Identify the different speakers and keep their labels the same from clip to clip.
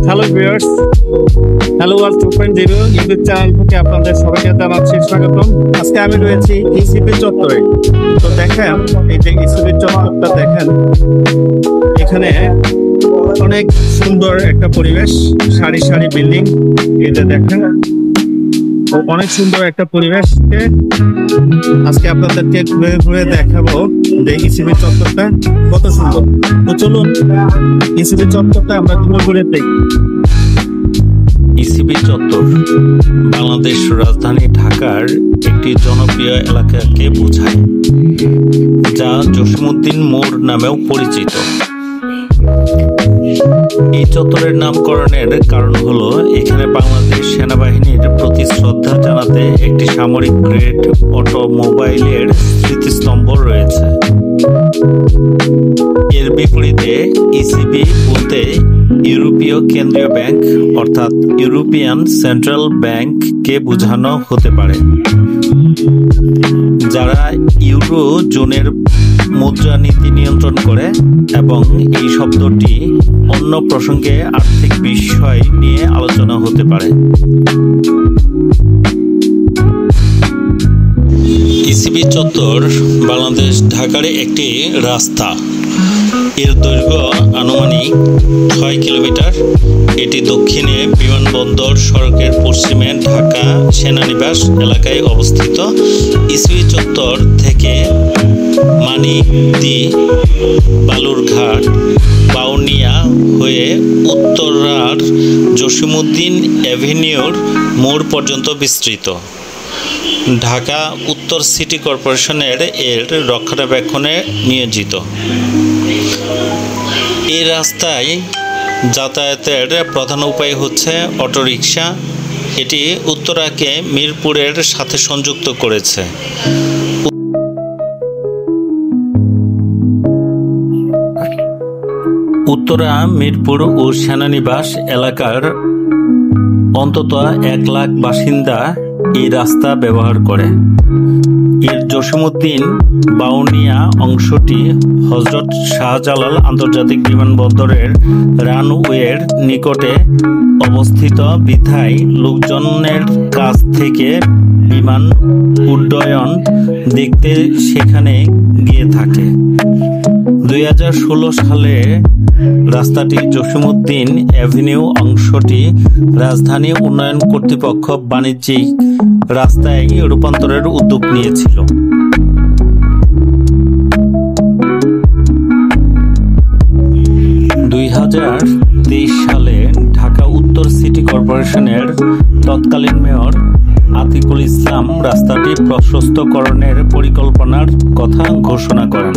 Speaker 1: Hello viewers, hello world 2.0 YouTube channel থেকে আপনাদের সবাইকে জানাচ্ছি স্বাগতম। আজকে আমি রয়েছি ইসিবি চত্বরে। তো দেখেন, এই যে ইসিবি চত্বরটা দেখেন, এখানে অনেক সুন্দর একটা পরিবেশ, সারি সারি বিল্ডিং। এটা দেখেন, অনেক সুন্দর একটা পরিবেশকে আজকে আপনাদেরকে ঘুরে ঘুরে দেখাবো যে ইসিবি চত্বরটা কত সুন্দর। তো চলুন ইসিবি চত্বরটা আমরা ঘুরে ঘুরে দেখি।
Speaker 2: ইসিবি চত্বর বাংলাদেশ রাজধানী ঢাকার একটি জনপ্রিয় এলাকাকে বোঝায়, যা জসিমউদ্দিন মোড় নামেও পরিচিত। এই চত্বরের নামকরণের কারণ হলো এখানে বাংলাদেশ সেনাবাহিনীর প্রতি শ্রদ্ধা জানাতে একটি সামরিক গ্রেড অটোমোবাইলের স্মৃতিস্তম্ভ রয়েছে। এর বিপরীতে ইসিবি বলতে ইউরোপীয় কেন্দ্রীয় ব্যাংক অর্থাৎ ইউরোপিয়ান সেন্ট্রাল ব্যাংককে বোঝানো হতে পারে, যারা ইউরো জোনের মুদ্রানীতি নিয়ন্ত্রণ করে, এবং এই শব্দটি অন্য প্রসঙ্গে আর্থিক বিষয় নিয়ে আলোচনা হতে পারে। ইসিবি চত্বর বাংলাদেশ ঢাকার একটি রাস্তা। এর দৈর্ঘ্য আনুমানিক 6 কিলোমিটার। এটি দক্ষিণে বিমানবন্দর সড়কের পশ্চিমে ঢাকা সেনানিবাস এলাকায় অবস্থিত। ইসিবি চত্বর থেকে মানিকদি, বালুরঘাট, বাউনিয়া হয়ে উত্তরার জসিমউদ্দিন অ্যাভিনিউর মোড় পর্যন্ত বিস্তৃত। ঢাকা উত্তর সিটি কর্পোরেশনের এর রক্ষণাবেক্ষণে নিয়োজিত। এই রাস্তায় যাতায়াতের প্রধান উপায় হচ্ছে অটোরিকশা। এটি উত্তরাকে মিরপুরের সাথে সংযুক্ত করেছে। উত্তরা, মিরপুর ও সেনানিবাস এলাকার অন্তত 1 লাখ বাসিন্দা এই রাস্তা ব্যবহার করে। এর জসিমউদ্দিন বাউনিয়া অংশটি হযরত শাহজালাল আন্তর্জাতিক বিমানবন্দরের রানওয়ের নিকটে অবস্থিত বিধায় লোকজনের কাছ থেকে বিমান উড্ডয়ন দেখতে সেখানে গিয়ে থাকে। 2016 সালে রাস্তাটি জসিমউদ্দিন অ্যাভিনিউ অংশটি রাজধানী উন্নয়ন কর্তৃপক্ষ বাণিজ্যিক রাস্তায় রূপান্তরের উদ্যোগ নিয়েছিল। সালে ঢাকা উত্তর সিটি কর্পোরেশনের তৎকালীন মেয়র আতিকুল ইসলাম রাস্তাটি প্রশস্তকরণের পরিকল্পনার কথা ঘোষণা করেন।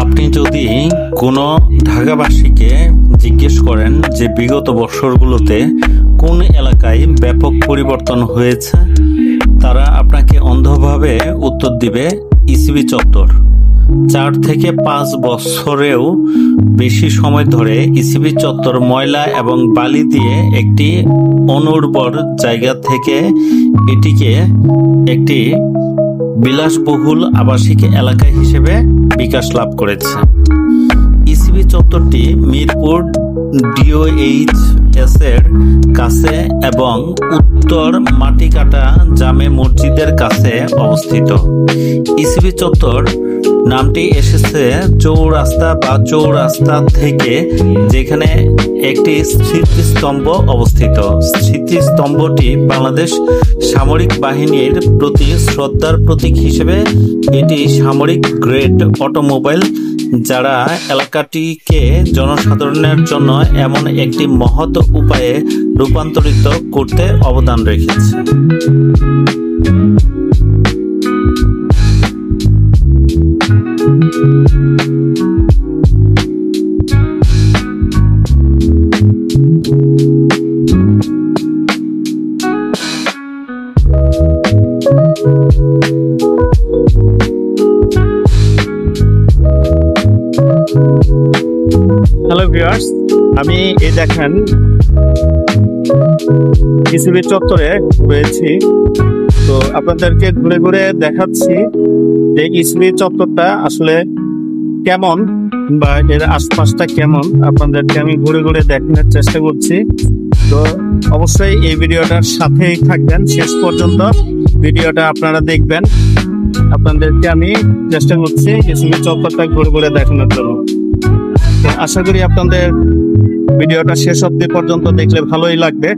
Speaker 2: আপনি যদি কোনো ঢাকাবাসীকে জিজ্ঞেস করেন যে বিগত বছরগুলোতে কোন এলাকায় ব্যাপক পরিবর্তন হয়েছে, তারা আপনাকে অন্ধভাবে উত্তর দিবে ইসিবি চত্বর। 4 থেকে 5 বছরেও বেশি সময় ধরে ইসিবি চত্বর ময়লা এবং বালি দিয়ে একটি অনুর্বর জায়গা থেকে এটিকে একটি বিলাসবহুল আবাসিক এলাকা হিসেবে বিকাশ লাভ করেছে। ইসিবি চত্বরটি মিরপুর DOHS এর কাছে এবং উত্তর মাটিকাটা জামে মসজিদের কাছে অবস্থিত। ইসিবি চত্বর নামটি এসেছে চৌরাস্তা বা চৌরাস্তা থেকে, যেখানে একটি স্মৃতিস্তম্ভ অবস্থিত। স্মৃতিস্তম্ভটি বাংলাদেশ সামরিক বাহিনীর প্রতি শ্রদ্ধার প্রতীক হিসেবে এটি সামরিক গ্রেড অটোমোবাইল, যারা এলাকাটিকে জনসাধারণের জন্য এমন একটি মহৎ উপায়ে রূপান্তরিত করতে অবদান রেখেছে।
Speaker 1: হ্যালো ভিউয়ার্স, আমি এই দেখেন ইসিবি চত্বরে রয়েছি। তো আপনাদেরকে ঘুরে ঘুরে দেখাচ্ছি যে ইসিবি চত্বরটা আসলে কেমন বা এর আশপাশটা কেমন, আপনাদেরকে আমি ঘুরে ঘুরে দেখানোর চেষ্টা করছি। তো অবশ্যই এই ভিডিওটার সাথেই থাকবেন, শেষ পর্যন্ত ভিডিওটা আপনারা দেখবেন। আপনাদেরকে আমি চেষ্টা করছি ইসিবি চত্বরটা ঘুরে ঘুরে দেখানোর জন্য। তো আশা করি আপনাদের ভিডিওটা শেষ অবধি পর্যন্ত দেখলে ভালোই লাগবে।